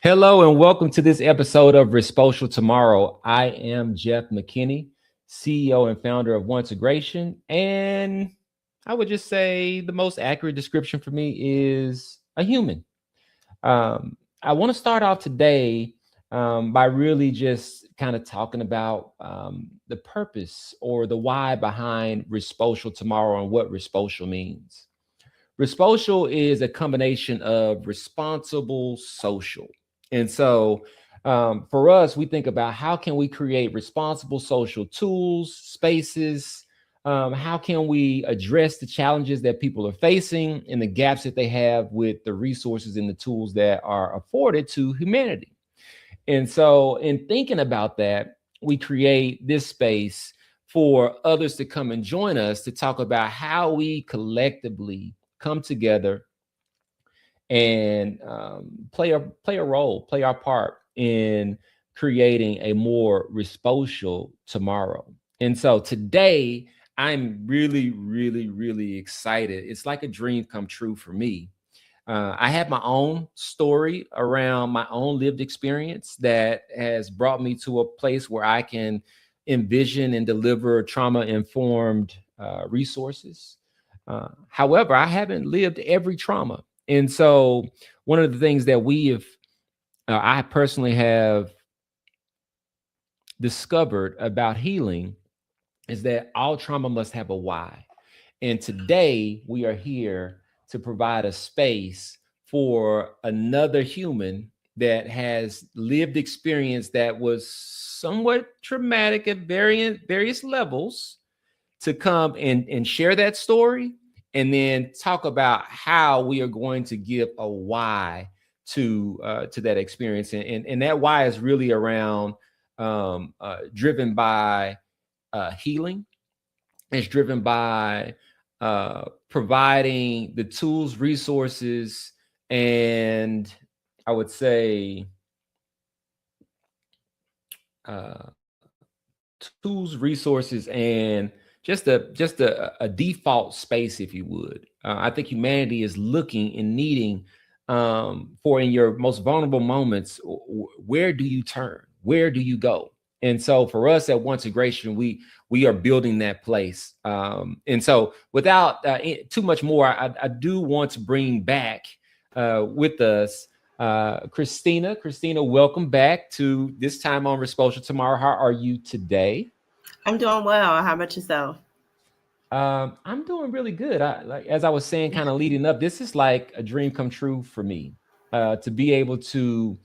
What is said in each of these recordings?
Hello and welcome to this episode of Respocial Tomorrow. I am Jeff McKinney, CEO and founder of Ontegration, and I would just say the most accurate description for me is a human. I want to start off today by really just kind of talking about the purpose or the why behind Respocial Tomorrow and what Respocial means. Respocial is a combination of responsible social. And so for us, we think about how can we create responsible social tools, spaces, how can we address the challenges that people are facing and the gaps that they have with the resources and the tools that are afforded to humanity. And so in thinking about that, we create this space for others to come and join us to talk about how we collectively come together and play a role, play our part in creating a more respocial tomorrow. And so today, I'm really excited. It's like a dream come true for me. I have my own story around my own lived experience that has brought me to a place where I can envision and deliver trauma-informed resources. However, I haven't lived every trauma. And so one of the things that I personally have discovered about healing is that all trauma must have a why. And today we are here to provide a space for another human that has lived experience that was somewhat traumatic at various levels to come and share that story and then talk about how we are going to give a why to that experience. And that why is really around driven by healing. It's driven by providing the tools, resources, and I would say tools, resources, and just a default space, if you would. I think humanity is looking and needing for in your most vulnerable moments, where do you turn? Where do you go? And so for us at Ontegration, we are building that place. And so without too much more, I do want to bring back with us Kristina. Kristina, welcome back to This Time on Respocial Tomorrow. How are you today? I'm doing well. How about yourself? I'm doing really good. As I was saying, kind of leading up, this is like a dream come true for me, to be able to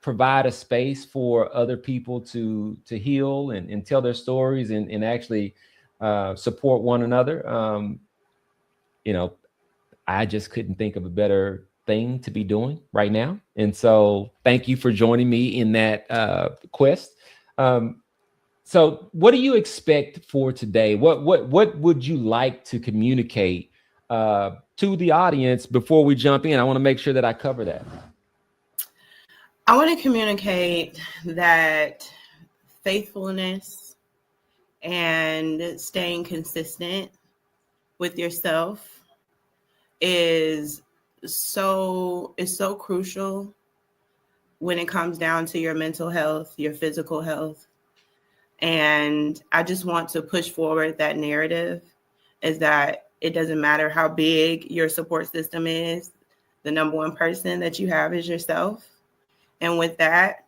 provide a space for other people to heal and tell their stories and actually support one another. I just couldn't think of a better thing to be doing right now. And so thank you for joining me in that quest. So what do you expect for today? What would you like to communicate to the audience before we jump in? I want to make sure that I cover that. I want to communicate that faithfulness and staying consistent with yourself is so crucial when it comes down to your mental health, your physical health. And I just want to push forward that narrative is that it doesn't matter how big your support system is. The number one person that you have is yourself. And with that,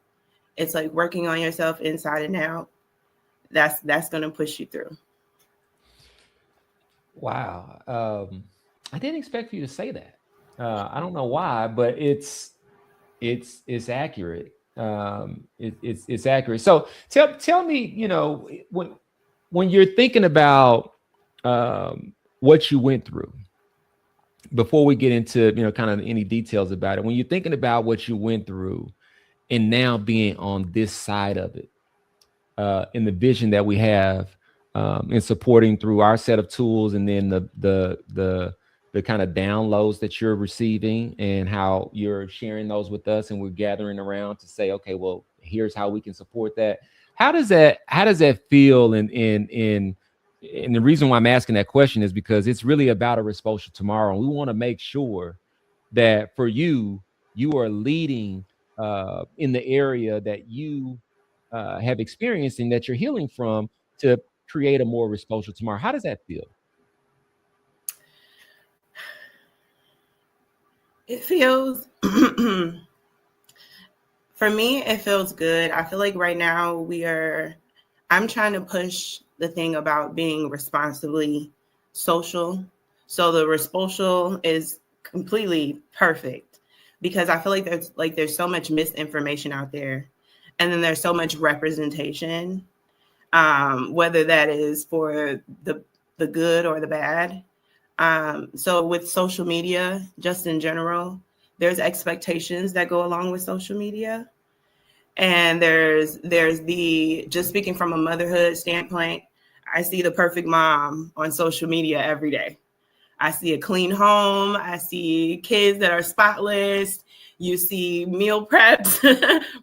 it's like working on yourself inside and out. That's going to push you through. Wow. I didn't expect for you to say that. I don't know why, but it's accurate. It's accurate. So tell me, when you're thinking about what you went through, before we get into kind of any details about it, when you're thinking about what you went through and now being on this side of it, in the vision that we have in supporting through our set of tools, and then the kind of downloads that you're receiving and how you're sharing those with us, and we're gathering around to say, okay, well, here's how we can support that. How does that feel? And the reason why I'm asking that question is because it's really about a Respocial Tomorrow. And we want to make sure that for you, you are leading in the area that you have experienced and that you're healing from to create a more responsibly tomorrow. How does that feel? It feels, for me, it feels good. I feel like right now I'm trying to push the thing about being responsibly social. So the Respocial is completely perfect because I feel like there's so much misinformation out there, and then there's so much representation, whether that is for the good or the bad. So with social media, just in general, there's expectations that go along with social media. And there's the, just speaking from a motherhood standpoint, I see the perfect mom on social media every day. I see a clean home. I see kids that are spotless. You see meal preps,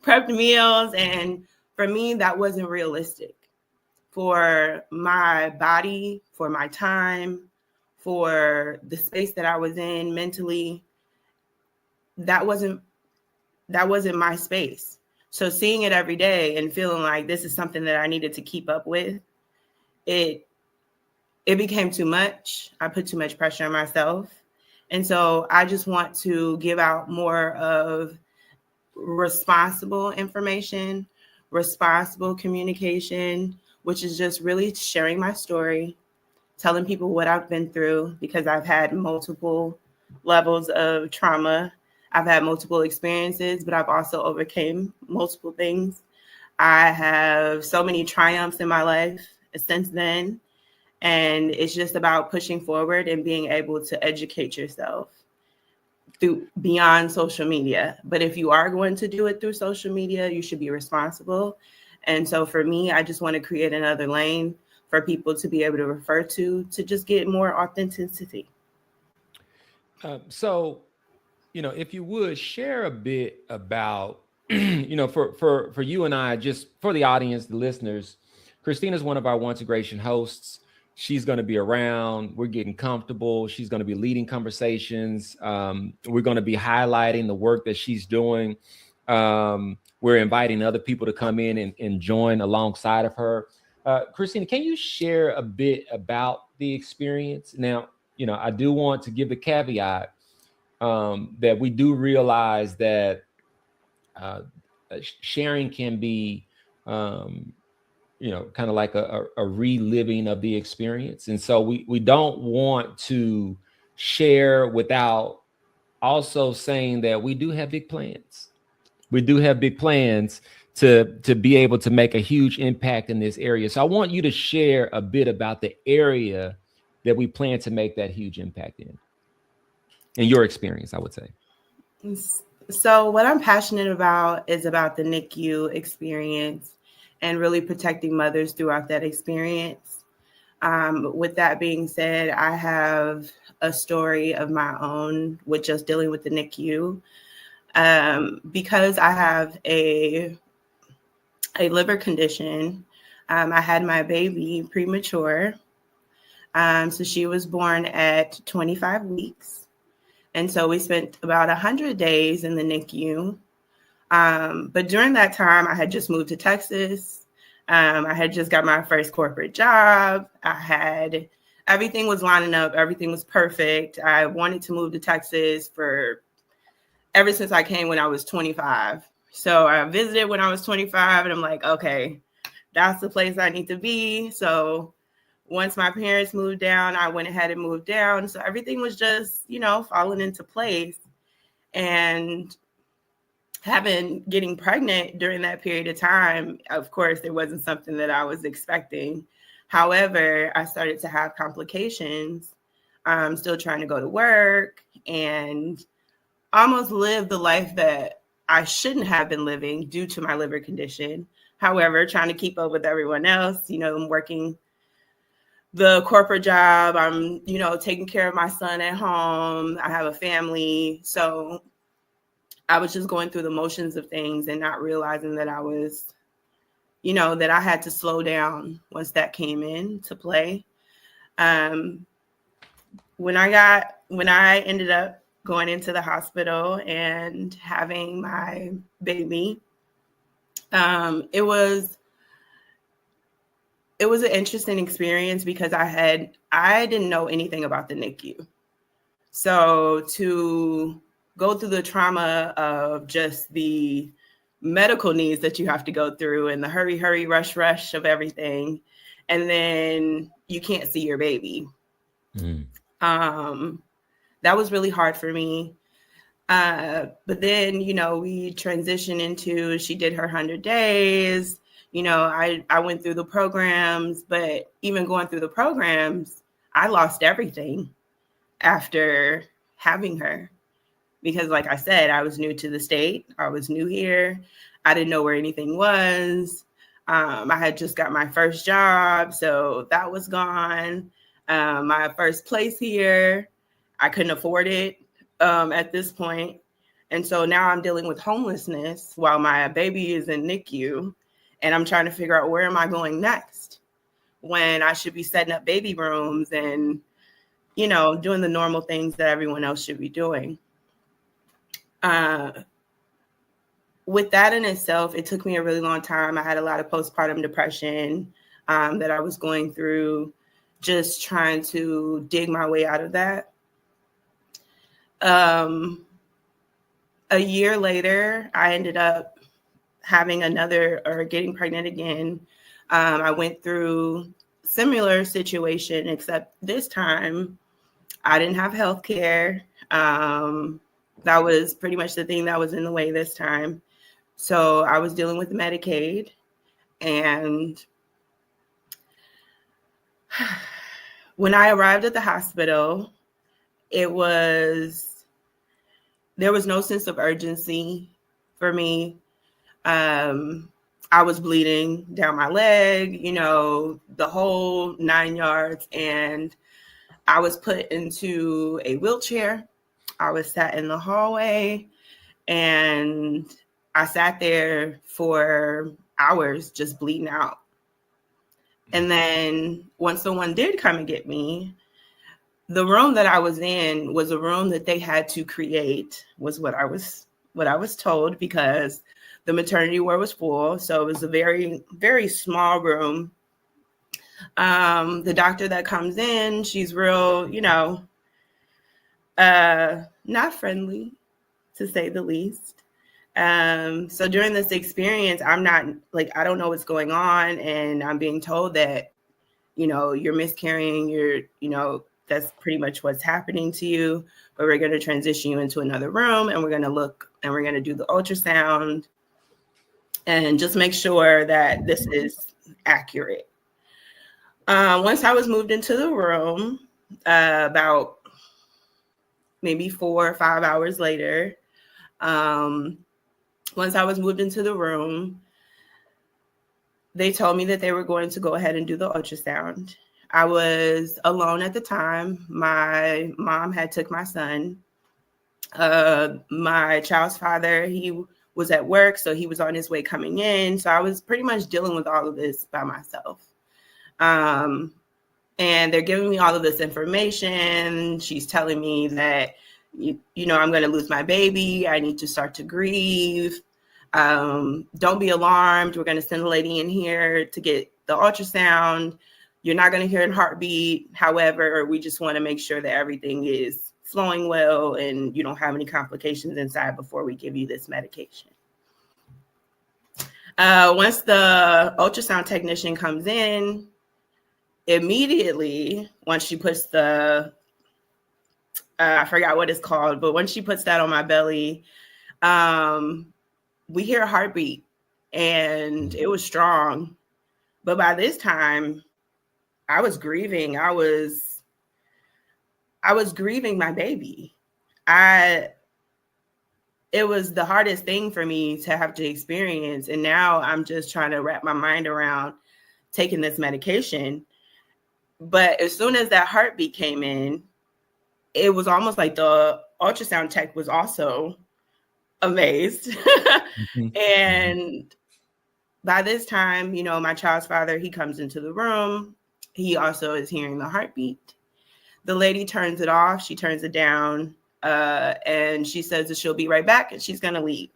prepped meals. And for me, that wasn't realistic for my body, for my time, for the space that I was in mentally. That wasn't my space. So seeing it every day and feeling like this is something that I needed to keep up with, it became too much. I put too much pressure on myself. And so I just want to give out more of responsible information, responsible communication, which is just really sharing my story, telling people what I've been through, because I've had multiple levels of trauma. I've had multiple experiences, but I've also overcame multiple things. I have so many triumphs in my life since then. And it's just about pushing forward and being able to educate yourself through beyond social media. But if you are going to do it through social media, you should be responsible. And so for me, I just want to create another lane for people to be able to refer to just get more authenticity. So, if you would share a bit about, for you and I, just for the audience, the listeners, Kristina is one of our Once Integration hosts. She's going to be around. We're getting comfortable. She's going to be leading conversations. We're going to be highlighting the work that she's doing. We're inviting other people to come in and join alongside of her. Kristina, can you share a bit about the experience? Now, I do want to give the caveat that we do realize that sharing can be, kind of like a reliving of the experience. And so we don't want to share without also saying that we do have big plans. We do have big plans to be able to make a huge impact in this area. So I want you to share a bit about the area that we plan to make that huge impact in your experience, I would say. So what I'm passionate about is about the NICU experience and really protecting mothers throughout that experience. With that being said, I have a story of my own with just dealing with the NICU. Because I have a liver condition, I had my baby premature. So she was born at 25 weeks. And so we spent about 100 days in the NICU. But during that time, I had just moved to Texas. I had just got my first corporate job. Everything was lining up. Everything was perfect. I wanted to move to Texas ever since I came when I was 25. So I visited when I was 25 and I'm like, okay, that's the place I need to be. So once my parents moved down, I went ahead and moved down. So everything was just, falling into place. And getting pregnant during that period of time, of course, it wasn't something that I was expecting. However, I started to have complications. I'm still trying to go to work and almost live the life that I shouldn't have been living due to my liver condition. However, trying to keep up with everyone else, I'm working the corporate job. I'm, taking care of my son at home. I have a family. So I was just going through the motions of things and not realizing that I was, that I had to slow down once that came into play. When I ended up going into the hospital and having my baby. It was an interesting experience because I didn't know anything about the NICU. So to go through the trauma of just the medical needs that you have to go through and the hurry, rush of everything, and then you can't see your baby. That was really hard for me. But then, we transitioned into, she did her 100 days. I went through the programs, but even going through the programs, I lost everything after having her. Because like I said, I was new to the state. I was new here. I didn't know where anything was. I had just got my first job, so that was gone. My first place here, I couldn't afford it at this point. And so now I'm dealing with homelessness while my baby is in NICU. And I'm trying to figure out, where am I going next when I should be setting up baby rooms and, doing the normal things that everyone else should be doing. With that in itself, it took me a really long time. I had a lot of postpartum depression that I was going through, just trying to dig my way out of that. A year later, I ended up having getting pregnant again. I went through similar situation, except this time I didn't have health care. That was pretty much the thing that was in the way this time. So I was dealing with Medicaid, and when I arrived at the hospital, there was no sense of urgency for me. I was bleeding down my leg, the whole 9 yards, and I was put into a wheelchair. I was sat in the hallway, and I sat there for hours just bleeding out. And then once someone did come and get me, the room that I was in was a room that they had to create, was what I was told, because the maternity ward was full. So it was a very, very small room. The doctor that comes in, she's real, not friendly, to say the least. So during this experience, I'm not I don't know what's going on. And I'm being told that, you're miscarrying, that's pretty much what's happening to you, but we're going to transition you into another room, and we're going to look, and we're going to do the ultrasound and just make sure that this is accurate. Once I was moved into the room, about maybe 4 or 5 hours later, once I was moved into the room, they told me that they were going to go ahead and do the ultrasound. I was alone at the time. My mom had took my son. My child's father, he was at work, so he was on his way coming in. So I was pretty much dealing with all of this by myself. And they're giving me all of this information. She's telling me that, I'm going to lose my baby. I need to start to grieve. Don't be alarmed. We're going to send a lady in here to get the ultrasound. You're not going to hear a heartbeat. However, we just want to make sure that everything is flowing well and you don't have any complications inside before we give you this medication. Once the ultrasound technician comes in, immediately, once she puts the, I forgot what it's called, but when she puts that on my belly, we hear a heartbeat, and it was strong. But by this time, I was grieving. I was grieving my baby. It was the hardest thing for me to have to experience. And now I'm just trying to wrap my mind around taking this medication. But as soon as that heartbeat came in, it was almost like the ultrasound tech was also amazed. And by this time, my child's father, he comes into the room. He also is hearing the heartbeat. The lady turns it off. She turns it down. And she says that she'll be right back and she's going to leave.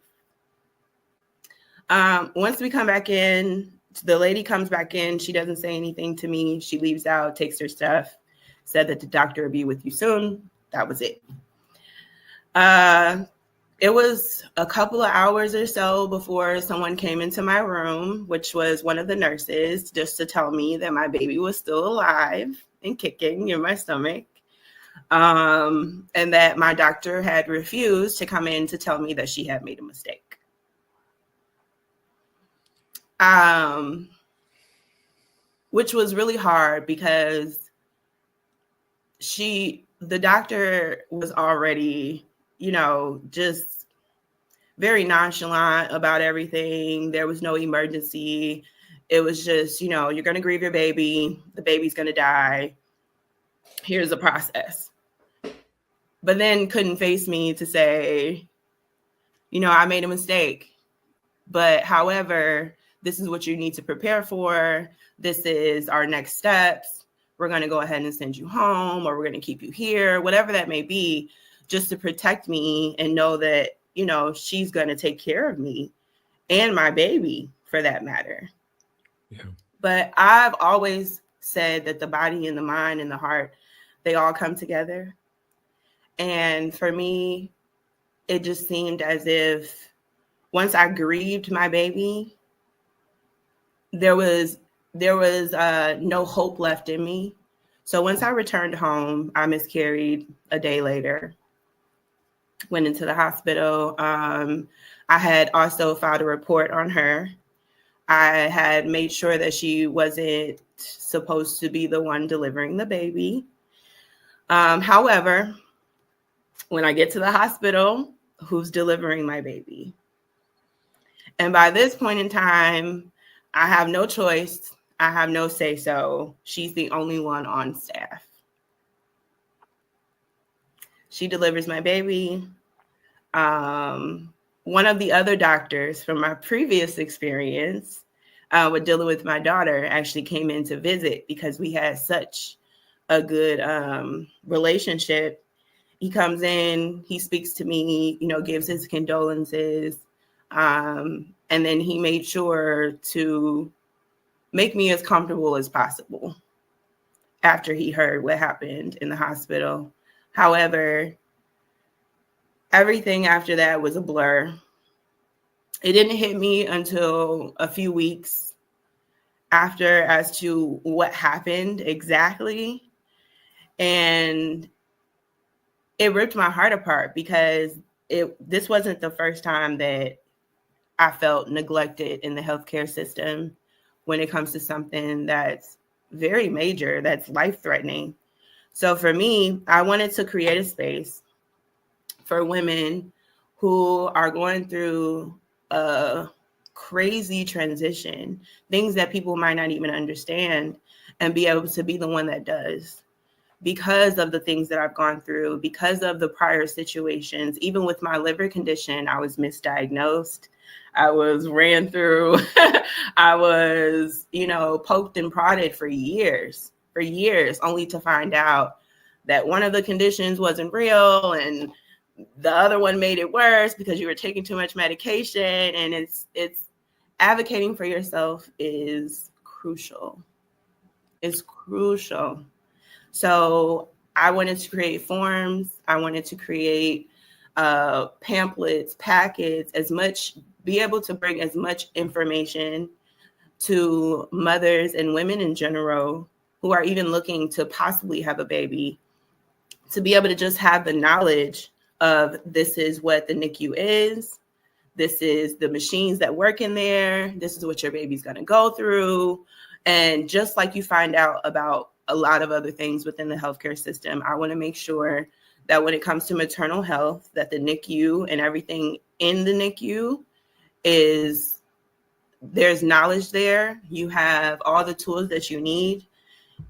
Once we come back in, the lady comes back in. She doesn't say anything to me. She leaves out, takes her stuff, said that the doctor will be with you soon. That was it. It was a couple of hours or so before someone came into my room, which was one of the nurses, just to tell me that my baby was still alive and kicking in my stomach. And that my doctor had refused to come in to tell me that she had made a mistake. Which was really hard because the doctor was already, just very nonchalant about everything. There was no emergency. It was just, you're going to grieve your baby. The baby's going to die. Here's the process. But then couldn't face me to say, I made a mistake. But however, this is what you need to prepare for. This is our next steps. We're going to go ahead and send you home, or we're going to keep you here, whatever that may be, just to protect me and know that, she's going to take care of me and my baby for that matter. Yeah. But I've always said that the body and the mind and the heart, they all come together. And for me, it just seemed as if once I grieved my baby, there was no hope left in me. So once I returned home, I miscarried a day later, went into the hospital. I had also filed a report on her. I had made sure that she wasn't supposed to be the one delivering the baby. However, when I get to the hospital, who's delivering my baby? And by this point in time, I have no choice. I have no say so. She's the only one on staff. She delivers my baby. One of the other doctors from my previous experience with dealing with my daughter actually came in to visit because we had such a good relationship. He comes in, he speaks to me, gives his condolences. And then he made sure to make me as comfortable as possible after he heard what happened in the hospital. However, everything after that was a blur. It didn't hit me until a few weeks after as to what happened exactly. And it ripped my heart apart because this wasn't the first time that I felt neglected in the healthcare system when it comes to something that's very major, that's life-threatening. So for me, I wanted to create a space for women who are going through a crazy transition, things that people might not even understand, and be able to be the one that does. Because of the things that I've gone through, because of the prior situations, even with my liver condition, I was misdiagnosed. I was ran through. I was, poked and prodded for years, only to find out that one of the conditions wasn't real and the other one made it worse because you were taking too much medication. And it's advocating for yourself is crucial. It's crucial. So I wanted to create forms. I wanted to create pamphlets, packets, be able to bring as much information to mothers and women in general who are even looking to possibly have a baby, to be able to just have the knowledge of this is what the NICU is. This is the machines that work in there. This is what your baby's going to go through. And just like you find out about a lot of other things within the healthcare system, I want to make sure that when it comes to maternal health, that the NICU and everything in the NICU there's knowledge there. You have all the tools that you need.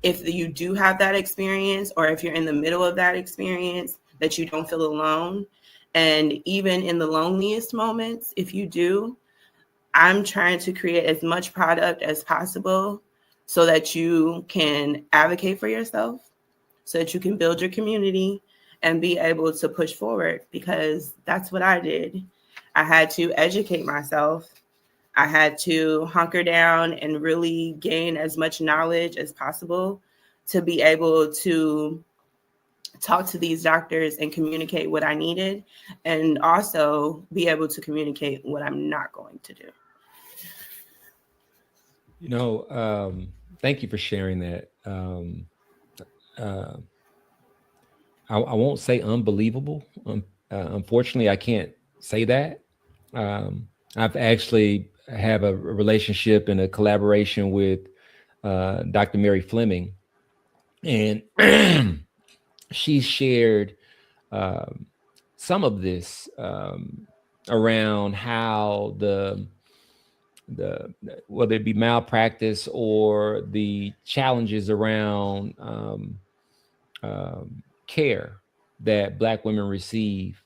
If you do have that experience, or if you're in the middle of that experience, that you don't feel alone. And even in the loneliest moments, if you do, I'm trying to create as much product as possible so that you can advocate for yourself, so that you can build your community, and be able to push forward, because that's what I did. I had to educate myself. I had to hunker down and really gain as much knowledge as possible to be able to talk to these doctors and communicate what I needed, and also be able to communicate what I'm not going to do. Thank you for sharing that. Uh, I won't say unbelievable. Unfortunately, I can't say that. I've actually have a relationship and a collaboration with Dr. Mary Fleming, and she shared some of this around how the whether it be malpractice or the challenges around care that Black women receive,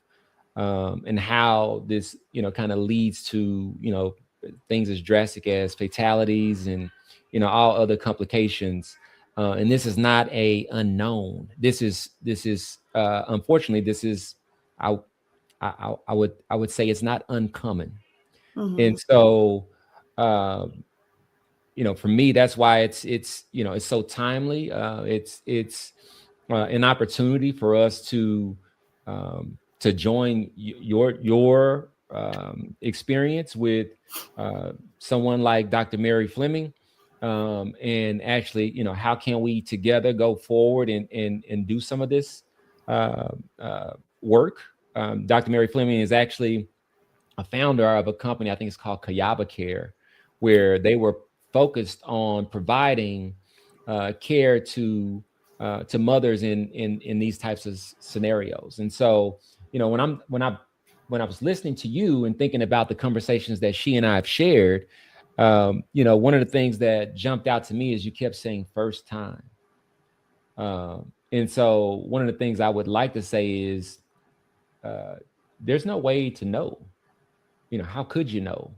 and how this kind of leads to things as drastic as fatalities and all other complications. And this is not a unknown. This is unfortunately, this is I I would say it's not uncommon. Mm-hmm. And so for me, that's why it's it's so timely. It's an opportunity for us to join your experience with someone like Dr. Mary Fleming, and actually, how can we together go forward and do some of this work. Dr. Mary Fleming is actually a founder of a company, I think it's called Kayaba Care, where they were focused on providing care to mothers in these types of scenarios. And so, when I was listening to you and thinking about the conversations that she and I have shared, one of the things that jumped out to me is you kept saying first time. And so one of the things I would like to say is there's no way to know. How could you know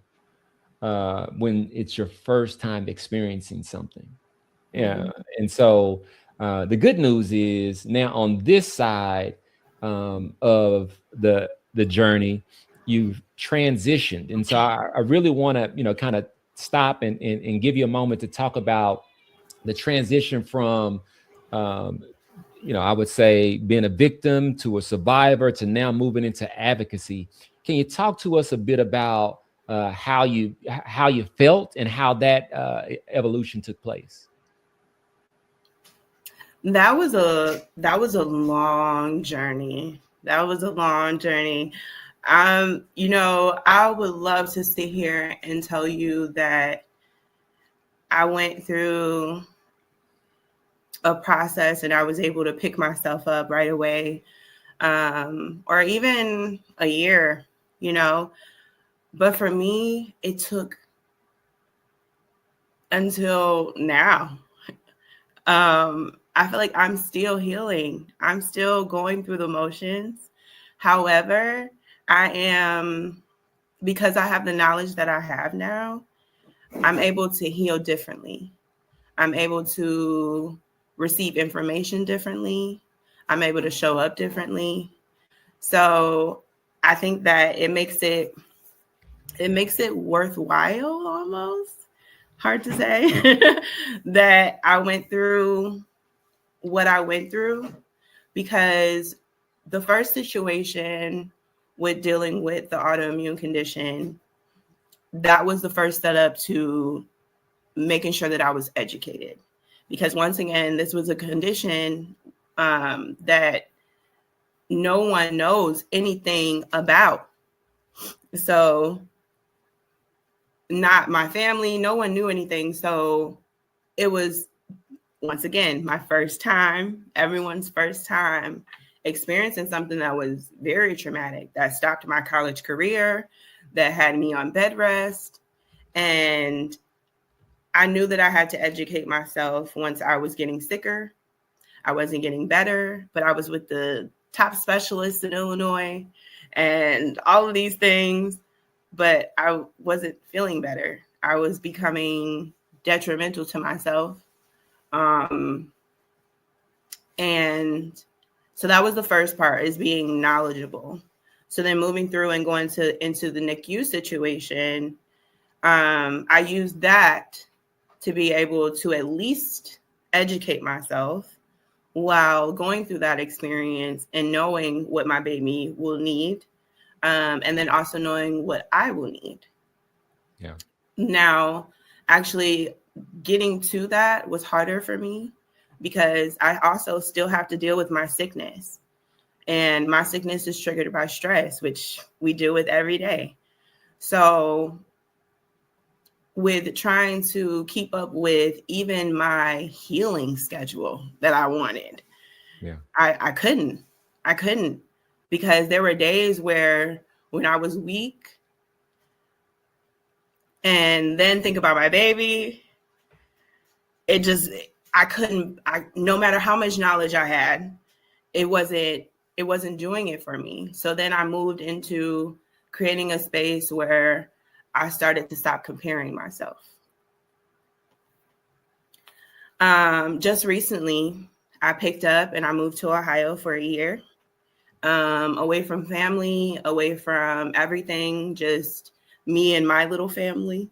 when it's your first time experiencing something? Yeah. Mm-hmm. And so the good news is now on this side of the journey, you've transitioned. And so I really want to, kind of stop and give you a moment to talk about the transition from, I would say being a victim to a survivor to now moving into advocacy. Can you talk to us a bit about how you felt and how that evolution took place? That was a long journey. That was a long journey. I would love to sit here and tell you that I went through a process and I was able to pick myself up right away, or even a year, But for me, it took until now. I feel like I'm still healing. I'm still going through the motions. However, because I have the knowledge that I have now, I'm able to heal differently. I'm able to receive information differently. I'm able to show up differently. So I think that it makes it worthwhile, almost. Hard to say that I went through what I went through, because the first situation with dealing with the autoimmune condition, that was the first setup to making sure that I was educated. Because once again, this was a condition that no one knows anything about. So not my family, no one knew anything. So it was, once again, my first time, everyone's first time experiencing something that was very traumatic, that stopped my college career, that had me on bed rest. And I knew that I had to educate myself once I was getting sicker. I wasn't getting better, but I was with the top specialists in Illinois and all of these things, but I wasn't feeling better. I was becoming detrimental to myself. And So that was the first part, is being knowledgeable. So then moving through and going into the NICU situation, I used that to be able to at least educate myself while going through that experience and knowing what my baby will need, and then also knowing what I will need. Yeah. Now, actually getting to that was harder for me because I also still have to deal with my sickness. And my sickness is triggered by stress, which we deal with every day. So with trying to keep up with even my healing schedule that I wanted, Yeah. I couldn't, because there were days where when I was weak and then think about my baby, it just, I couldn't, no matter how much knowledge I had, it wasn't doing it for me. So then I moved into creating a space where I started to stop comparing myself. Just recently, I picked up and I moved to Ohio for a year, away from family, away from everything, just me and my little family,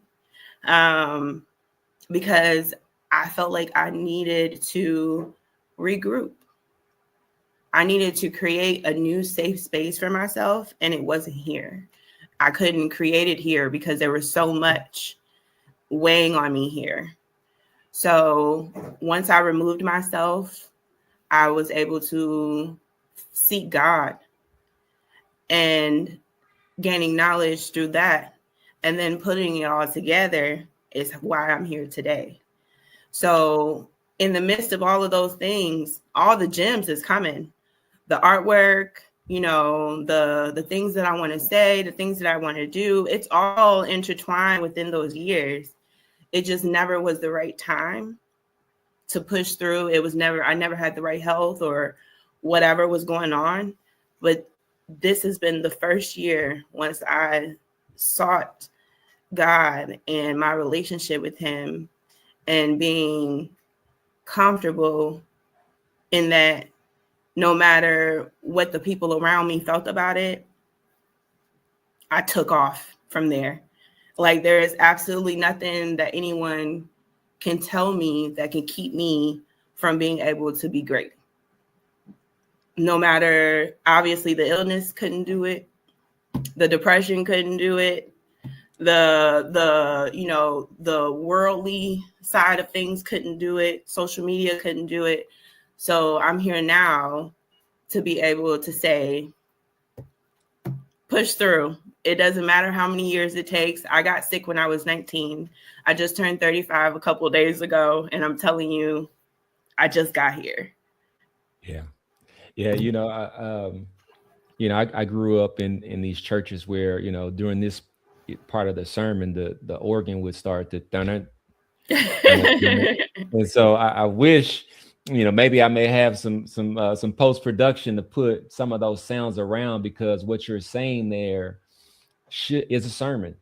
because I felt like I needed to regroup. I needed to create a new safe space for myself, and it wasn't here. I couldn't create it here because there was so much weighing on me here. So once I removed myself, I was able to seek God and gaining knowledge through that. And then putting it all together is why I'm here today. So in the midst of all of those things, all the gems is coming. The artwork, the things that I want to say, the things that I want to do, it's all intertwined within those years. It just never was the right time to push through. I never had the right health or whatever was going on. But this has been the first year once I sought God and my relationship with him and being comfortable in that no matter what the people around me felt about it, I took off from there. Like, there is absolutely nothing that anyone can tell me that can keep me from being able to be great. No matter, obviously, the illness couldn't do it, the depression couldn't do it, the worldly side of things couldn't do it, social media couldn't do it. So I'm here now to be able to say, push through. It doesn't matter how many years it takes. I got sick when I was 19. I just turned 35 a couple of days ago, and I'm telling you, I just got here. Yeah. Yeah. I grew up in these churches where, during this part of the sermon, the organ would start to dun. And so I wish, maybe I may have some post production to put some of those sounds around, because what you're saying there is a sermon.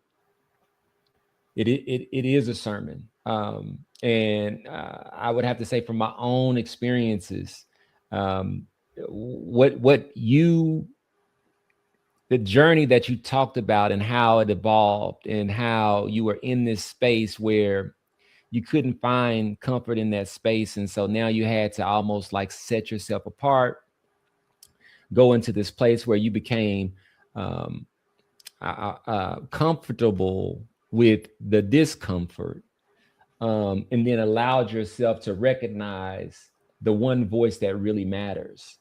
It is a sermon, and I would have to say, from my own experiences, the journey that you talked about and how it evolved and how you were in this space where you couldn't find comfort in that space. And so now you had to almost like set yourself apart, go into this place where you became comfortable with the discomfort, and then allowed yourself to recognize the one voice that really matters.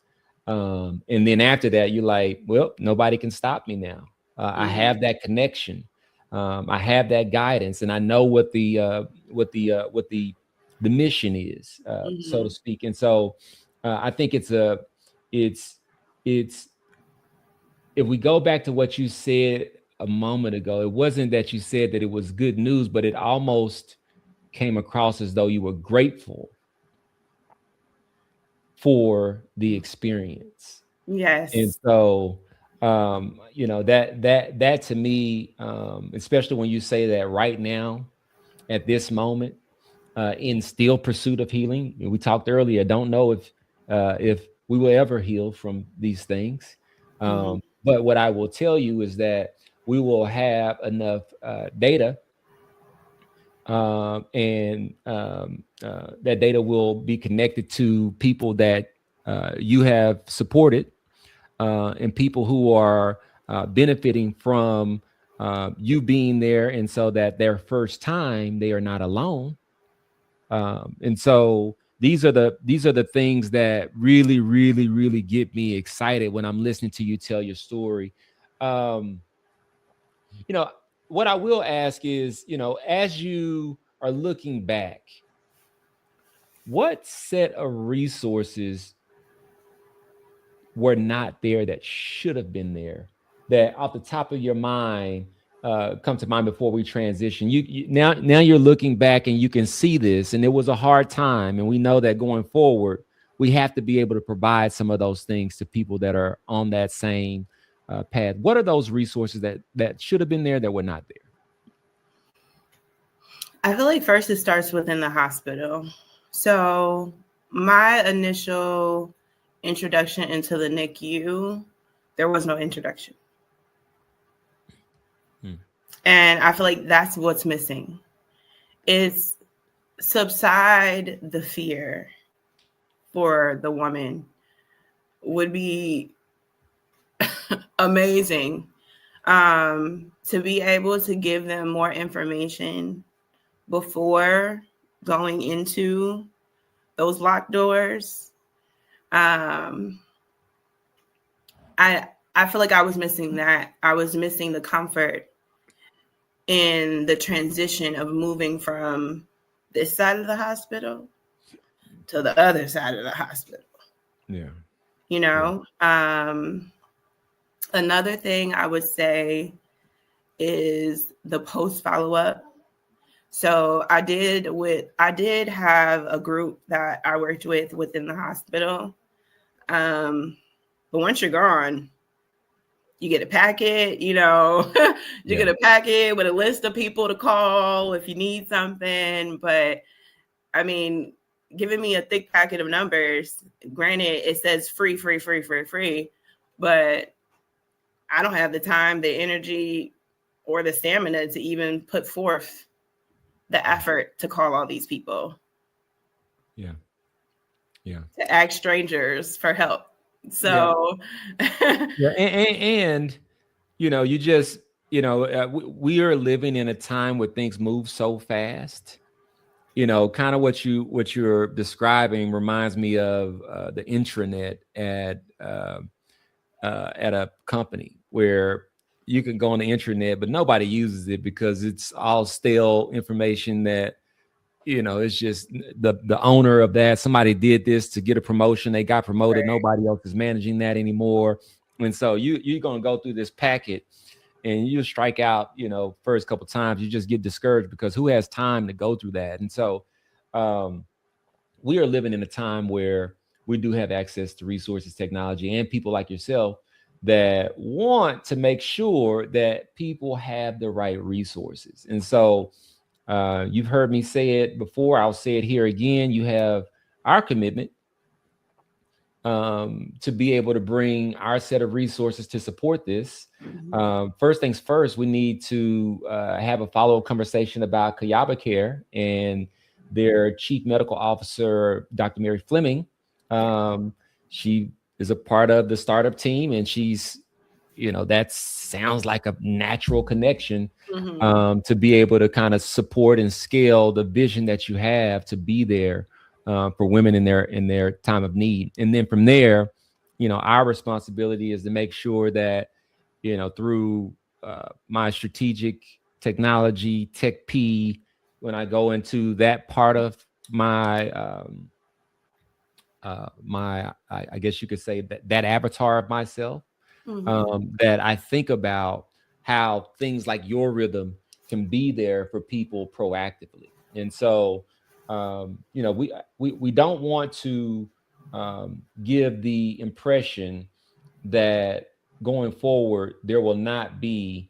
And then after that, you're like, well, nobody can stop me now. I have that connection. I have that guidance, and I know what the mission is, so to speak. And so I think it's if we go back to what you said a moment ago, it wasn't that you said that it was good news, but it almost came across as though you were grateful for the experience. Yes. And so that to me, especially when you say that right now, at this moment, in still pursuit of healing. We talked earlier, don't know if we will ever heal from these things. But what I will tell you is that we will have enough data, that data will be connected to people that you have supported, and people who are benefiting from you being there, and so that their first time they are not alone. And so these are the things that really, really, really get me excited when I'm listening to you tell your story. Um, you know, what I will ask is, as you are looking back, what set of resources were not there that should have been there, that off the top of your mind come to mind before we transition? Now you're looking back and you can see this, and it was a hard time, and we know that going forward we have to be able to provide some of those things to people that are on that same path. What are those resources that should have been there that were not there? I feel like first it starts within the hospital. So my initial introduction into the NICU, there was no introduction. And I feel like that's what's missing. It's subside the fear for the woman would be amazing, to be able to give them more information before going into those locked doors. I feel like I was missing that. I was missing the comfort in the transition of moving from this side of the hospital to the other side of the hospital. Yeah. You know, another thing I would say is the post follow-up. So I did have a group that I worked with within the hospital. But once you're gone, you get a packet, you get a packet with a list of people to call if you need something. But I mean, giving me a thick packet of numbers, granted, it says free, but I don't have the time, the energy, or the stamina to even put forth the effort to call all these people. Yeah. To ask strangers for help. So, and you just, we are living in a time where things move so fast. Kind of what you're describing reminds me of the intranet at a company where you can go on the intranet, but nobody uses it because it's all stale information that, it's just the owner of that. Somebody did this to get a promotion. They got promoted. Right. Nobody else is managing that anymore. And so you're going to go through this packet and you strike out, first couple of times, you just get discouraged because who has time to go through that? And so we are living in a time where we do have access to resources, technology, and people like yourself that want to make sure that people have the right resources. And so you've heard me say it before. I'll say it here again. You have our commitment to be able to bring our set of resources to support this. First things first, we need to have a follow-up conversation about Kayaba Care and their chief medical officer, Dr. Mary Fleming. She is a part of the startup team, and she's, that sounds like a natural connection to be able to kind of support and scale the vision that you have to be there for women in their time of need. And then from there, our responsibility is to make sure that, through my strategic technology, tech P, when I go into that part of my, I guess you could say that avatar of myself, that I think about how things like your rhythm can be there for people proactively. And so, we don't want to give the impression that going forward, there will not be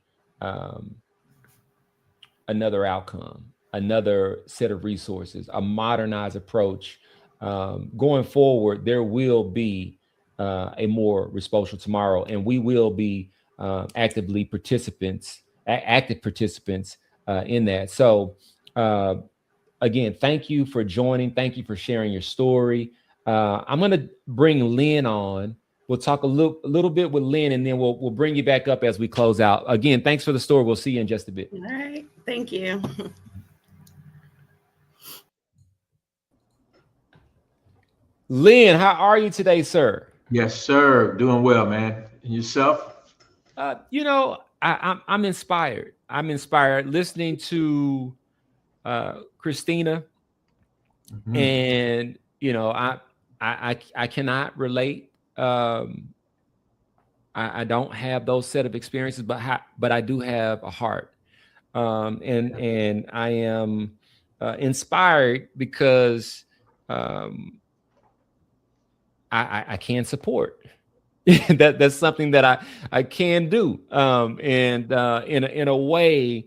another outcome, another set of resources, a modernized approach. Going forward, there will be a more Respocial Tomorrow, and we will be active participants in that. So again, thank you for joining. Thank you for sharing your story. I'm going to bring Lynn on. We'll talk a little bit with Lynn, and then we'll bring you back up as we close out. Again, thanks for the story. We'll see you in just a bit. All right. Thank you. Lynn, how are you today, sir? Yes, sir. Doing well, man. And yourself? I'm inspired. I'm inspired listening to Kristina, Mhm. and I cannot relate. I don't have those set of experiences, but I do have a heart, and I am inspired because I can support. That's something that I can do, and in a way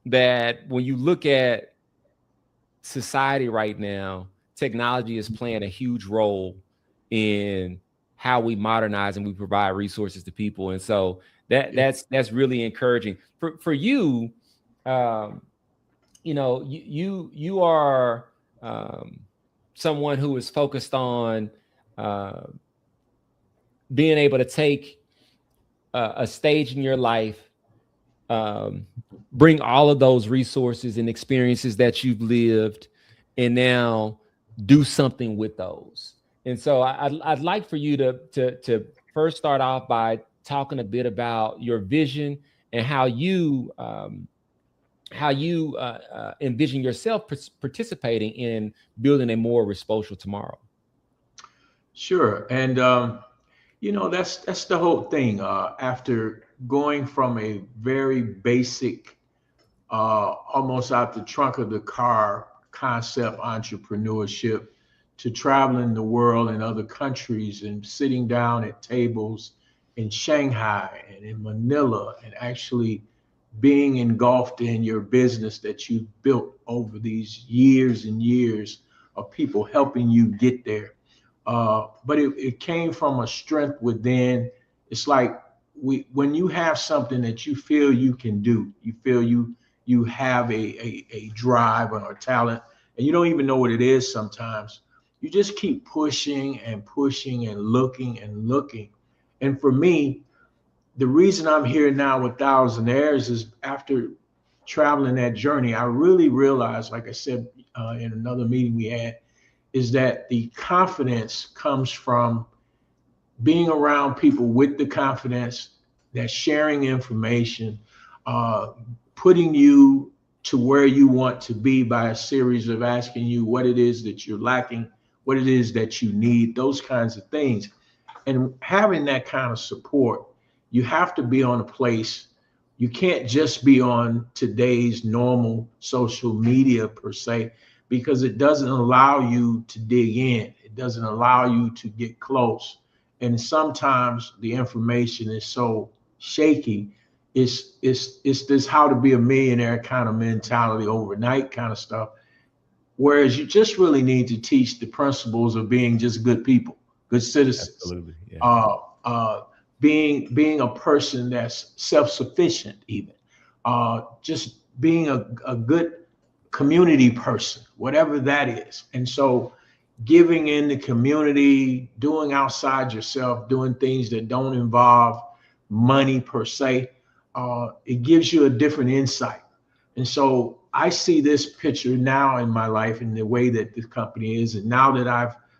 that when you look at society right now, technology is playing a huge role in how we modernize and we provide resources to people, and so that's really encouraging for you. Um, you are someone who is focused on uh, being able to take a stage in your life, um, bring all of those resources and experiences that you've lived, and now do something with those. And so I'd like for you to first start off by talking a bit about your vision and how you envision yourself participating in building a more Respocial tomorrow. Sure. And that's the whole thing. After going from a very basic, almost out the trunk of the car concept entrepreneurship to traveling the world and other countries and sitting down at tables in Shanghai and in Manila and actually being engulfed in your business that you've built over these years and years of people helping you get there. But it came from a strength within. It's like when you have something that you feel you can do, you feel you have a drive or a talent, and you don't even know what it is sometimes. You just keep pushing and pushing and looking and looking. And for me, the reason I'm here now with Thousandaires is after traveling that journey, I really realized, like I said in another meeting we had, is that the confidence comes from being around people with the confidence, that sharing information, uh, putting you to where you want to be by a series of asking you what it is that you're lacking, what it is that you need, those kinds of things. And having that kind of support, you have to be on a place. You can't just be on today's normal social media per se, because it doesn't allow you to dig in. It doesn't allow you to get close. And sometimes the information is so shaky. It's this how to be a millionaire kind of mentality overnight kind of stuff. Whereas you just really need to teach the principles of being just good people, good citizens, Absolutely. Yeah. uh, uh, being a person that's self-sufficient, even just being a good community person, whatever that is. And so giving in the community, doing outside yourself, doing things that don't involve money per se, it gives you a different insight. And so I see this picture now in my life in the way that this company is. And now that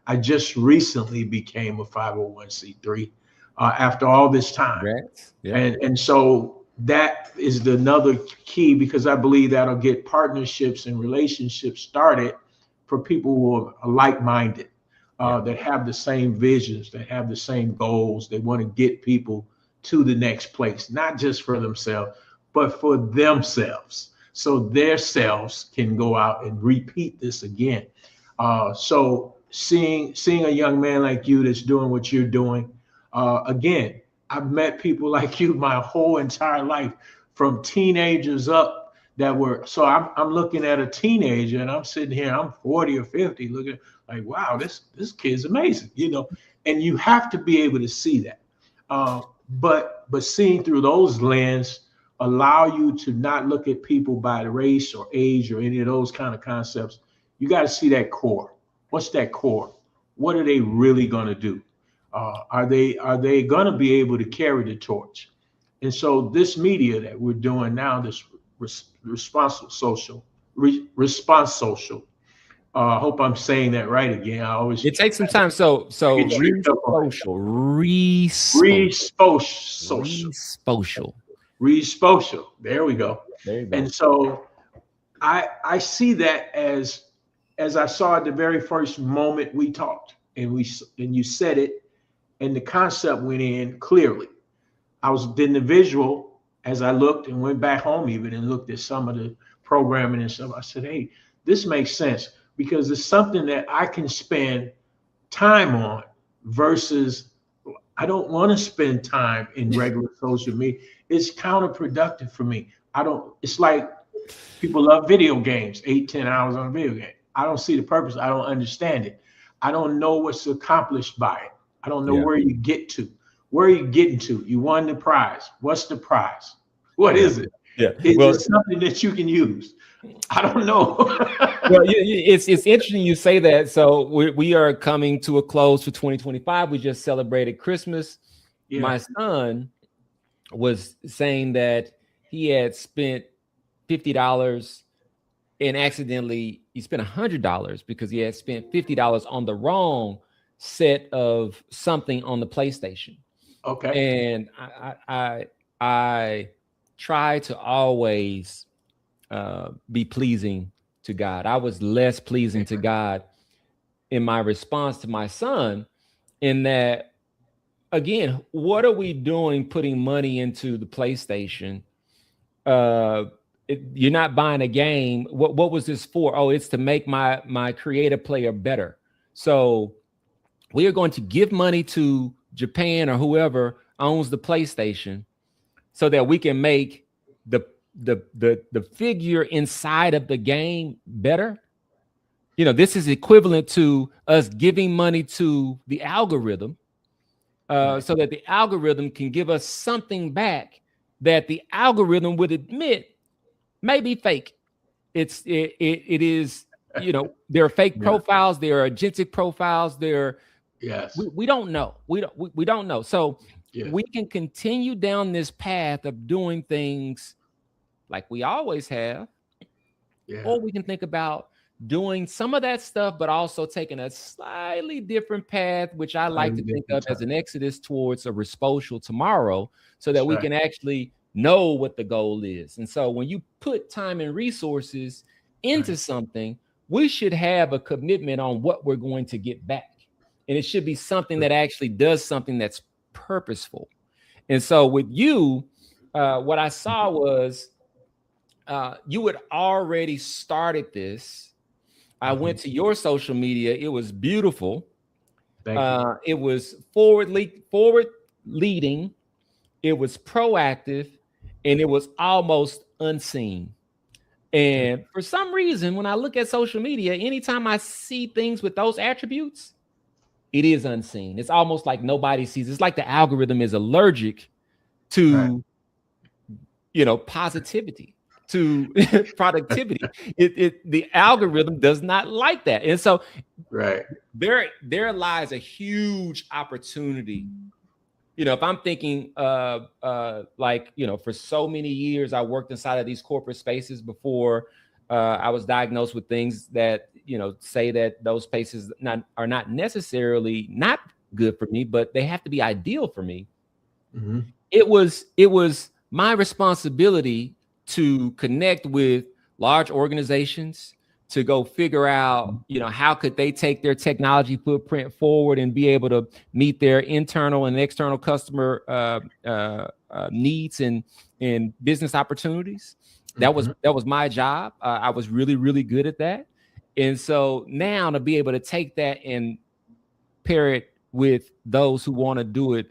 I just recently became a 501c3 after all this time. Congrats. Yeah. And so that is the another key, because I believe that'll get partnerships and relationships started for people who are like-minded, Yeah. that have the same visions, that have the same goals. They want to get people to the next place, not just for themselves, but for themselves, so their selves can go out and repeat this again. So seeing a young man like you that's doing what you're doing, again, I've met people like you my whole entire life, from teenagers up that were. So I'm looking at a teenager, and I'm sitting here, I'm 40 or 50, Like, wow, this kid's amazing, you know. And you have to be able to see that. But seeing through those lens allow you to not look at people by race or age or any of those kind of concepts. You got to see that core. What's that core? What are they really going to do? Are they going to be able to carry the torch? And so this media that we're doing now, this response social, I hope I'm saying that right again. I always It takes some time. So Respocial. There we go. There you go. And so I see that as I saw at the very first moment we talked, and you said it, and the concept went in clearly. I was in the visual as I looked and went back home even and looked at some of the programming and stuff. I said, hey, this makes sense because it's something that I can spend time on versus I don't want to spend time in regular social media. It's counterproductive for me. It's like people love video games, 8-10 hours on a video game. I don't see the purpose. I don't understand it. I don't know what's accomplished by it. I don't know where you get to. Where are you getting to? You won the prize. What's the prize? What is it? Yeah. Is it something that you can use? I don't know. Well, it's interesting you say that. So we are coming to a close for 2025. We just celebrated Christmas. Yeah. My son was saying that he had spent $50 and accidentally he spent $100 because he had spent $50 on the wrong set of something on the PlayStation. Okay. And I try to always be pleasing to God. I was less pleasing to God in my response to my son, in that, again, what are we doing putting money into the PlayStation? You're not buying a game. What was this for? Oh, it's to make my creative player better. So we are going to give money to Japan or whoever owns the PlayStation so that we can make the figure inside of the game better. You know, this is equivalent to us giving money to the algorithm so that the algorithm can give us something back that the algorithm would admit may be fake. It is, you know, there are fake profiles, there are agentic profiles, we don't know. We don't know. So we can continue down this path of doing things like we always have, or we can think about doing some of that stuff, but also taking a slightly different path, which I like to think of as an exodus towards a Respocial Tomorrow, so that we can actually know what the goal is. And so when you put time and resources into something, we should have a commitment on what we're going to get back. And it should be something that actually does something that's purposeful. And so with you, what I saw was you had already started this. I went to your social media. It was beautiful. It was forward leading. It was proactive, and it was almost unseen. And for some reason, when I look at social media, anytime I see things with those attributes, it is unseen. It's almost like nobody sees. It's like the algorithm is allergic to, you know, positivity, to productivity. The algorithm does not like that. And so there lies a huge opportunity. You know, if I'm thinking like, you know, for so many years, I worked inside of these corporate spaces before I was diagnosed with things that, you know, say that those spaces are not necessarily not good for me, but they have to be ideal for me. It was my responsibility to connect with large organizations to go figure out, you know, how could they take their technology footprint forward and be able to meet their internal and external customer needs and business opportunities. That was my job. I was really, really good at that. And so now to be able to take that and pair it with those who want to do it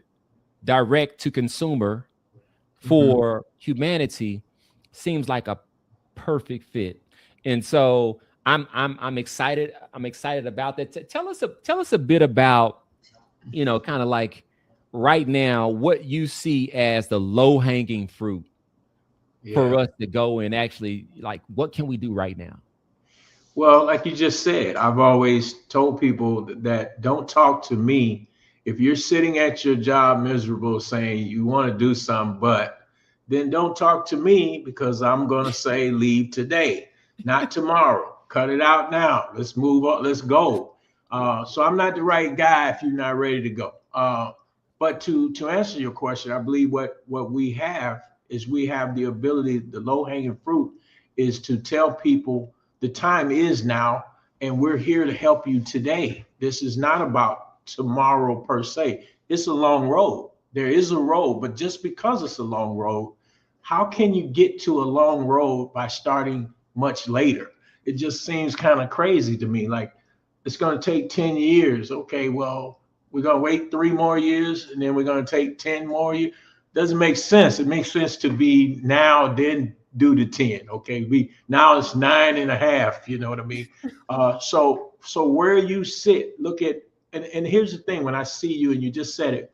direct to consumer for humanity seems like a perfect fit. And so I'm excited. I'm excited about that. Tell us a bit about, kind of like right now, what you see as the low hanging fruit for Yeah. us to go and actually, like, what can we do right now? Well, like you just said, I've always told people that don't talk to me if you're sitting at your job miserable saying you want to do something, but then don't talk to me because I'm going to say leave today, not tomorrow. Cut it out now. Let's move on. Let's go. So I'm not the right guy if you're not ready to go. But to answer your question, I believe what we have is we have the ability, the low hanging fruit is to tell people the time is now, and we're here to help you today. This is not about tomorrow per se. It's a long road. There is a road, but just because it's a long road, how can you get to a long road by starting much later? It just seems kind of crazy to me. Like it's going to take 10 years. Okay, well, we're going to wait 3 more years and then we're going to take 10 more years. Doesn't make sense. It makes sense to be now, then do the 10. Okay, we now it's 9.5. You know what I mean? So where you sit, look at, and here's the thing: when I see you, and you just said it,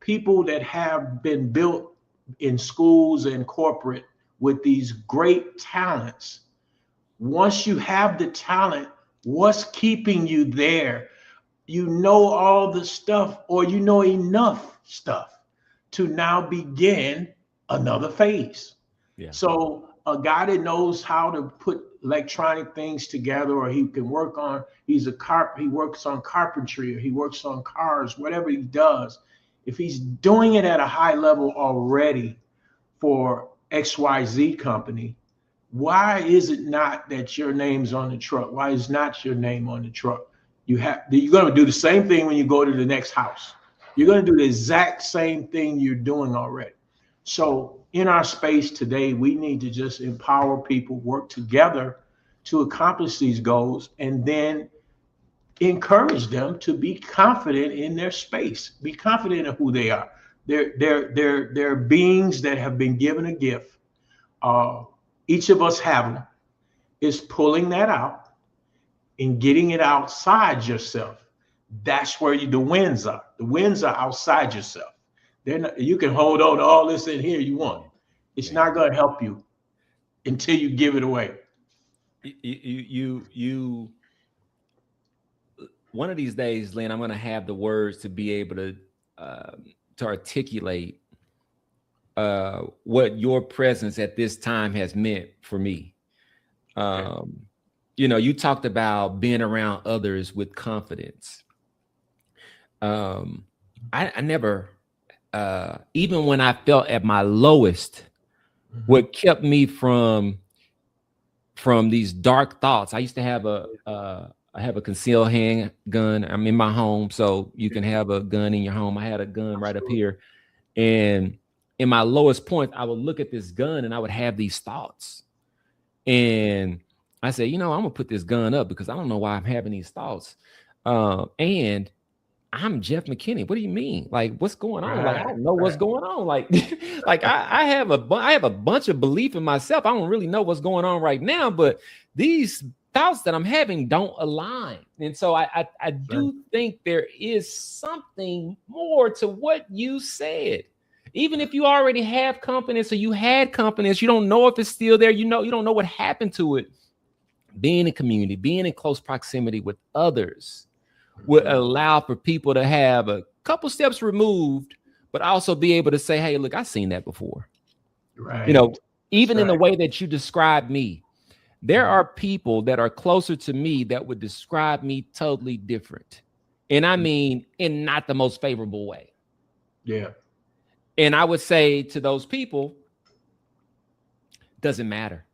people that have been built in schools and corporate with these great talents. Once you have the talent, what's keeping you there? You know all the stuff, or you know enough stuff to now begin another phase. Yeah. So a guy that knows how to put electronic things together, or he can work on, he works on carpentry, or he works on cars, whatever he does. If he's doing it at a high level already for XYZ company, why is it not that your name's on the truck? Why is not your name on the truck? You're going to do the same thing when you go to the next house. You're going to do the exact same thing you're doing already. So in our space today, we need to just empower people, work together to accomplish these goals, and then encourage them to be confident in their space, be confident in who they are. They're beings that have been given a gift. Each of us have them. Is pulling that out and getting it outside yourself. That's where the wins are. The wins are outside yourself. They're not, you can hold on to all this in here you want. It's not going to help you until you give it away. You one of these days, Lynn, I'm going to have the words to be able to articulate what your presence at this time has meant for me. Okay. You talked about being around others with confidence. I never, even when I felt at my lowest, what kept me from these dark thoughts. I used to have I have a concealed handgun. I'm in my home, so you can have a gun in your home. I had a gun right up here, and in my lowest point, I would look at this gun and I would have these thoughts, and I said, I'm gonna put this gun up because I don't know why I'm having these thoughts, and I'm Jeff McKinney. What do you mean? Like, what's going on? Like, I don't know what's going on. Like, I have a bunch of belief in myself. I don't really know what's going on right now, but these thoughts that I'm having don't align. And so I do think there is something more to what you said. Even if you already have confidence or you had confidence, you don't know if it's still there. You don't know what happened to it. Being in community, being in close proximity with others would allow for people to have a couple steps removed, but also be able to say, hey, look, I've seen that before. Right. Even in the way that you described me, there are people that are closer to me that would describe me totally different. And I mean, in not the most favorable way. Yeah. And I would say to those people, doesn't matter.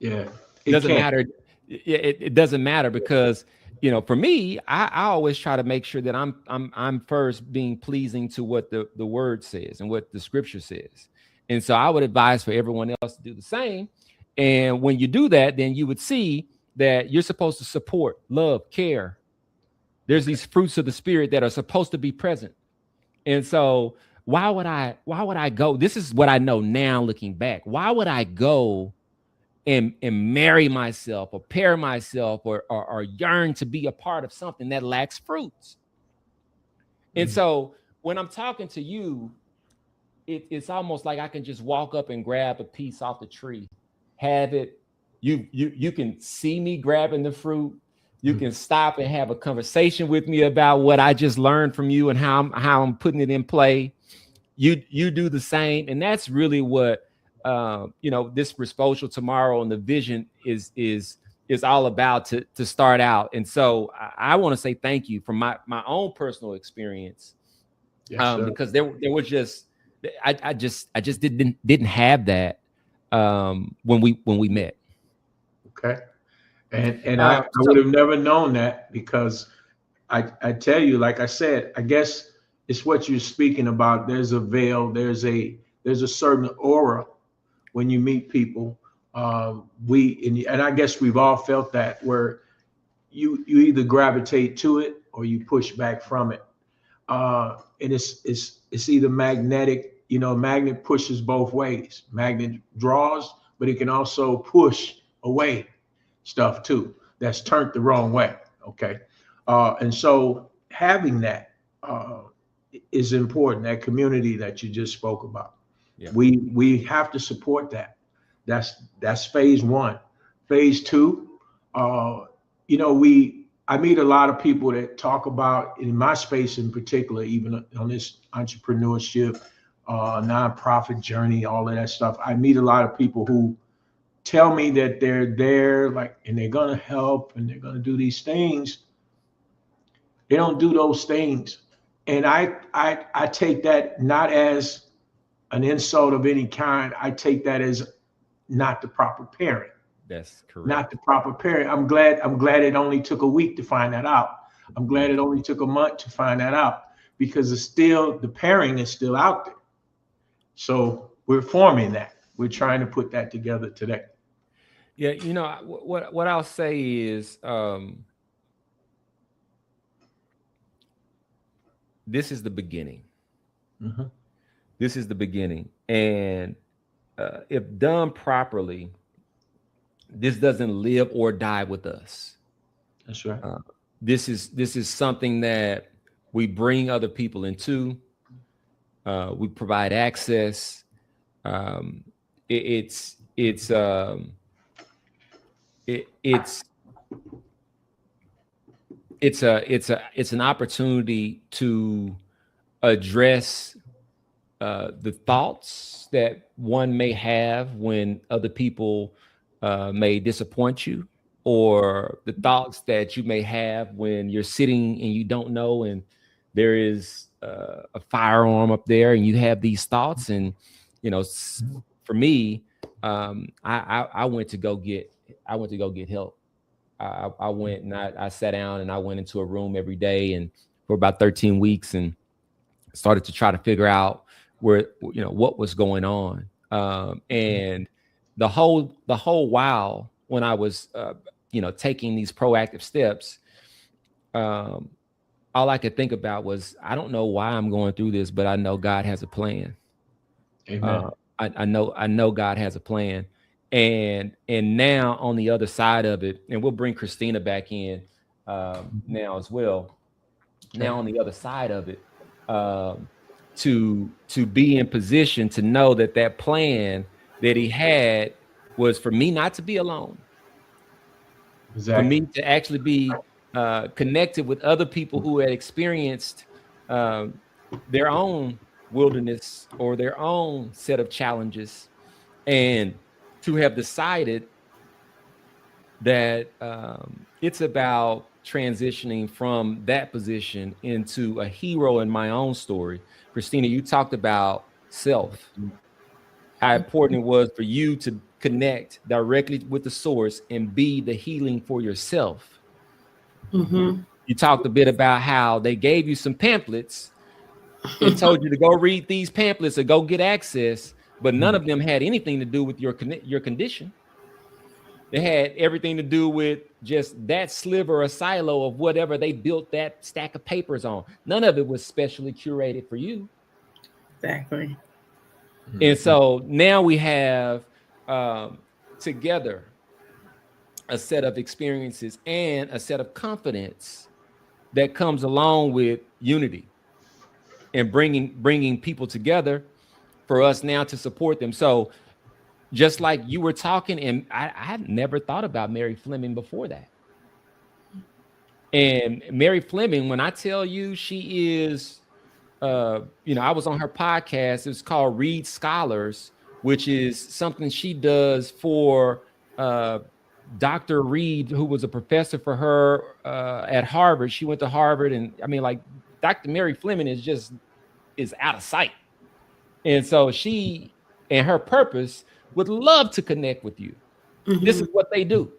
Yeah. It doesn't matter. It doesn't matter because, for me, I always try to make sure that I'm first being pleasing to what the word says and what the scripture says. And so I would advise for everyone else to do the same. And when you do that, then you would see that you're supposed to support, love, care. There's these fruits of the spirit that are supposed to be present. And so why would I go? This is what I know now looking back. Why would I go and marry myself or pair myself or yearn to be a part of something that lacks fruits. And so when I'm talking to you, it's almost like I can just walk up and grab a piece off the tree, have it. You can see me grabbing the fruit. You can stop and have a conversation with me about what I just learned from you and how I'm putting it in play. You do the same, and that's really what this Respocial Tomorrow and the vision is all about to start out. And so I want to say thank you from my own personal experience, because there was just I just didn't have that when we met. Okay. And I would have never known that, because I tell you, like I said, I guess it's what you're speaking about. There's a veil, there's a certain aura when you meet people. And I guess we've all felt that, where you either gravitate to it or you push back from it. And it's either magnetic. Magnet pushes both ways. Magnet draws, but it can also push away stuff too that's turned the wrong way. Okay. And so having that is important, that community that you just spoke about. Yeah. We have to support that. That's phase one. Phase two, I meet a lot of people that talk about, in my space in particular, even on this entrepreneurship, nonprofit journey, all of that stuff. I meet a lot of people who tell me that they're there, like, and they're gonna help and they're gonna do these things. They don't do those things, and I take that not as an insult of any kind. I take that as not the proper parent. That's correct. Not the proper parent. I'm glad it only took a week to find that out. I'm glad it only took a month to find that out, because it's still, the pairing is still out there. So we're forming that. We're trying to put that together today. Yeah, what I'll say is, this is the beginning. Mm-hmm. This is the beginning, and if done properly, this doesn't live or die with us. That's right. This is something that we bring other people into. We provide access. It's an opportunity to address the thoughts that one may have when other people may disappoint you, or the thoughts that you may have when you're sitting and you don't know, and there is a firearm up there, and you have these thoughts. And for me, I went to go get help. I went and I sat down and I went into a room every day, and for about 13 weeks, and started to try to figure out what was going on. And the whole while when I was taking these proactive steps, all I could think about was, I don't know why I'm going through this, but I know God has a plan. Amen. I know God has a plan. And now on the other side of it, and we'll bring Kristina back in now as well. Okay. Now on the other side of it, to be in position to know that plan that he had was for me not to be alone. Exactly. For me to actually be connected with other people who had experienced their own wilderness or their own set of challenges, and to have decided that it's about transitioning from that position into a hero in my own story. Kristina, you talked about self, how important it was for you to connect directly with the source and be the healing for yourself. Mm-hmm. You talked a bit about how they gave you some pamphlets and told you to go read these pamphlets or go get access, but none of them had anything to do with your condition. They had everything to do with just that sliver or silo of whatever they built that stack of papers on. None of it was specially curated for you. Exactly. And so now we have together a set of experiences and a set of confidence that comes along with unity and bringing people together for us now to support them. So just like you were talking, and I had never thought about Mary Fleming before that. And Mary Fleming, when I tell you she is, I was on her podcast. It's called Read Scholars, which is something she does for Dr. Reed, who was a professor for her at Harvard. She went to Harvard, and I mean, like Dr. Mary Fleming is out of sight. And so she and her purpose would love to connect with you. This is what they do.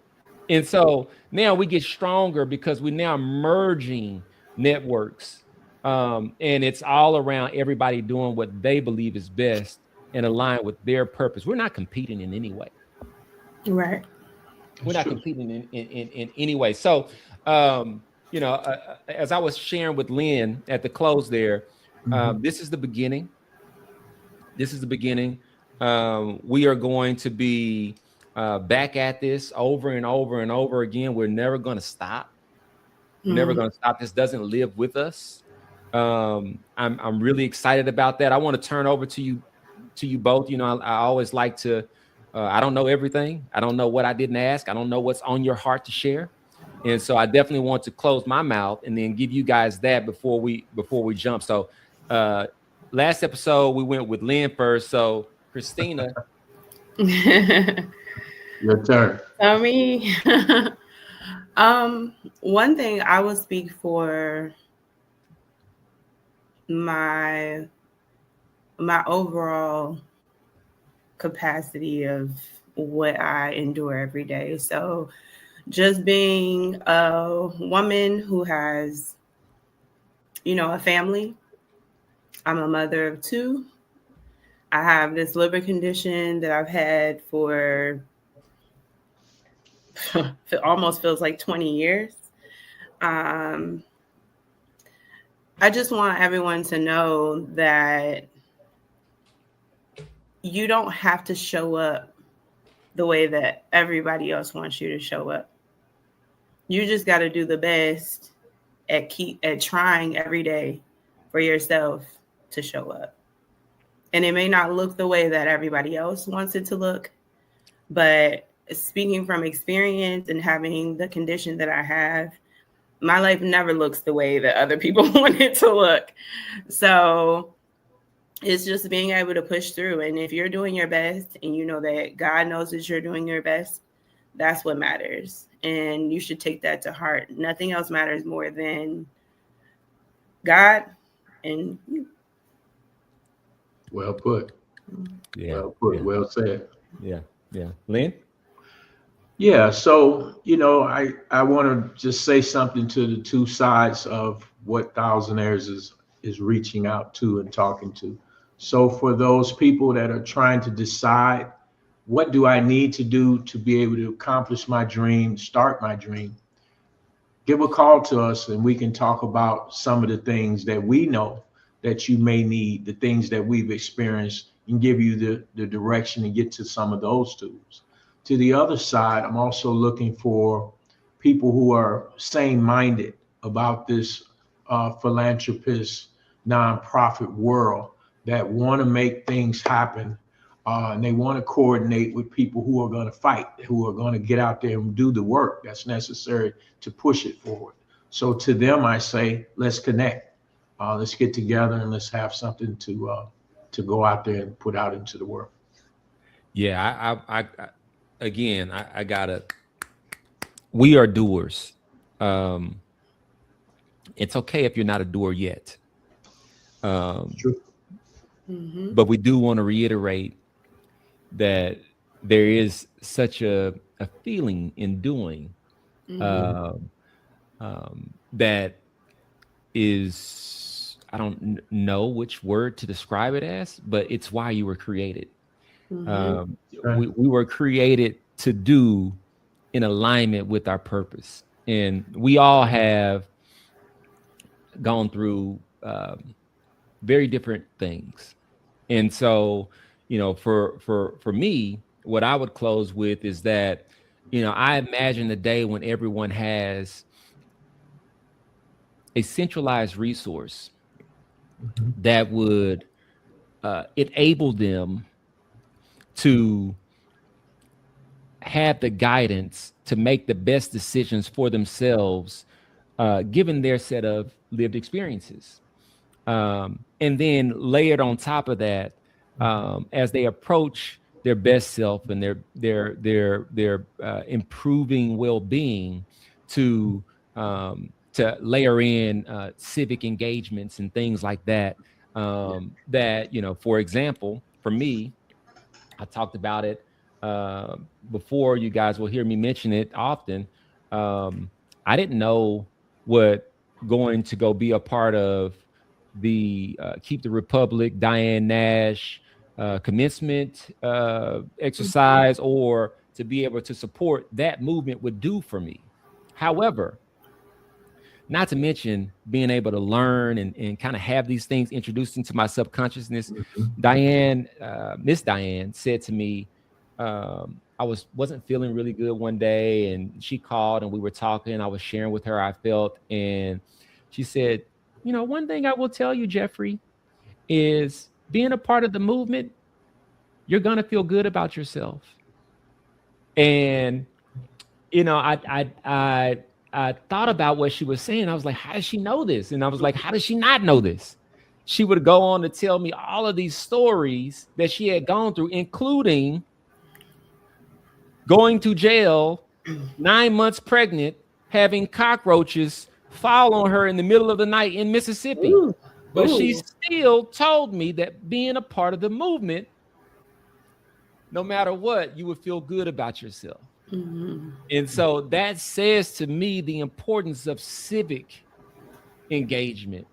And so now we get stronger because we're now merging networks. And it's all around everybody doing what they believe is best and align with their purpose. We're not competing in any way. Right. We're not competing in any way. So, as I was sharing with Lynn at the close there, this is the beginning. This is the beginning. We are going to be back at this over and over and over again. We're never going to stop. We're never going to stop. This doesn't live with us. I'm really excited about that. I want to turn over to you both. I always like to. I don't know everything. I don't know what I didn't ask. I don't know what's on your heart to share. And so I definitely want to close my mouth and then give you guys that before we jump. So last episode we went with Lynn first. So Kristina. Your turn. I mean, one thing I will speak for my overall capacity of what I endure every day. So just being a woman who has, a family. I'm a mother of 2. I have this liver condition that I've had for it almost feels like 20 years. I just want everyone to know that you don't have to show up the way that everybody else wants you to show up. You just got to do the best at trying every day for yourself to show up. And it may not look the way that everybody else wants it to look, but speaking from experience and having the condition that I have, my life never looks the way that other people want it to look. So it's just being able to push through. And if you're doing your best and you know that God knows that you're doing your best, that's what matters. And you should take that to heart. Nothing else matters more than God and you. Well put. Yeah. Well put. Yeah. Well said. Yeah. Yeah. Lynn? Yeah. So, I want to just say something to the two sides of what Thousandaires is reaching out to and talking to. So for those people that are trying to decide, what do I need to do to be able to accomplish my dream, start my dream? Give a call to us and we can talk about some of the things that we know that you may need, the things that we've experienced, and give you the direction and get to some of those tools. To the other side, I'm also looking for people who are same-minded about this philanthropist, nonprofit world that want to make things happen. And they want to coordinate with people who are going to fight, who are going to get out there and do the work that's necessary to push it forward. So to them, I say, let's connect. Let's get together and let's have something to go out there and put out into the world. Yeah, I gotta. We are doers. It's okay if you're not a doer yet. True. But we do want to reiterate that there is such a feeling in doing that is, I don't know which word to describe it as, but it's why you were created. We were created to do in alignment with our purpose. And we all have gone through very different things. And so, for me, what I would close with is that, I imagine the day when everyone has a centralized resource that would enable them to have the guidance to make the best decisions for themselves, given their set of lived experiences. And then layered on top of that, as they approach their best self and their improving well-being, to layer in civic engagements and things like that. That, for example, for me, I talked about it before. You guys will hear me mention it often. I didn't know what going to go be a part of the Keep the Republic, Diane Nash commencement exercise, or to be able to support that movement would do for me. However, not to mention being able to learn and kind of have these things introduced into my subconsciousness. Diane, Miss Diane, said to me, I wasn't feeling really good one day, and she called and we were talking. I was sharing with her how I felt, and she said, one thing I will tell you, Jeffrey, is being a part of the movement, you're gonna feel good about yourself. And I thought about what she was saying. I was like, how does she know this? And I was like, how does she not know this? She would go on to tell me all of these stories that she had gone through, including going to jail, 9 months pregnant, having cockroaches fall on her in the middle of the night in Mississippi. But she still told me that being a part of the movement, no matter what, you would feel good about yourself. And so that says to me the importance of civic engagement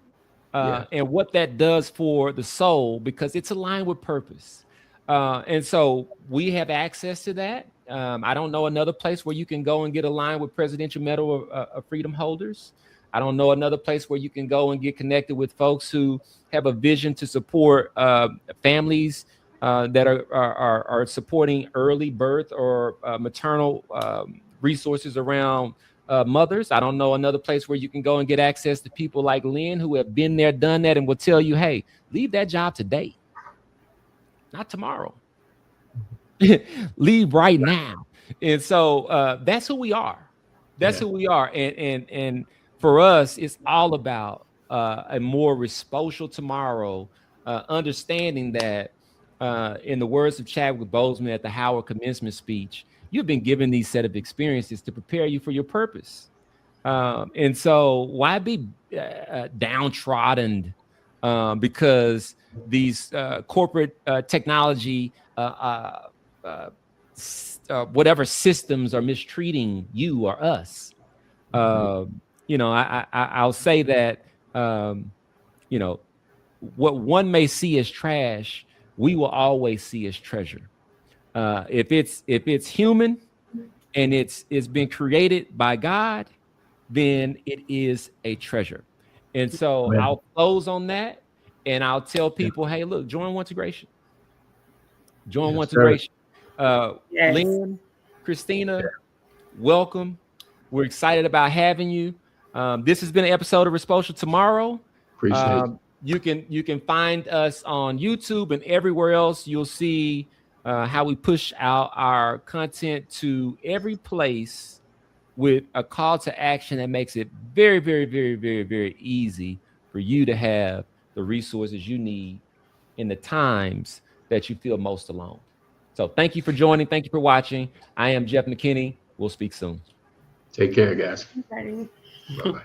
and what that does for the soul, because it's aligned with purpose. And so we have access to that. I don't know another place where you can go and get aligned with Presidential Medal of Freedom holders. I don't know another place where you can go and get connected with folks who have a vision to support families that are supporting early birth or maternal resources around mothers. I don't know another place where you can go and get access to people like Lynn, who have been there, done that, and will tell you, hey, leave that job today, not tomorrow. Leave right now. And so that's who we are. That's who we are. And for us, it's all about a more respocial tomorrow, understanding that in the words of Chadwick Boseman at the Howard commencement speech, you've been given these set of experiences to prepare you for your purpose. And so why be downtrodden because these corporate technology, whatever systems are mistreating you or us? I'll say that, what one may see as trash, we will always see as treasure. If it's human and it's been created by God, then it is a treasure. And so I'll close on that, and I'll tell people, hey, look, join One Integration. Join One Integration. Lynn, Kristina, welcome. We're excited about having you. This has been an episode of Respocial Tomorrow. Appreciate it. You can find us on YouTube and everywhere else. You'll see how we push out our content to every place with a call to action that makes it very, very, very, very, very easy for you to have the resources you need in the times that you feel most alone. So thank you for joining. Thank you for watching. I am Jeff McKinney. We'll speak soon. Take care, guys. Bye-bye.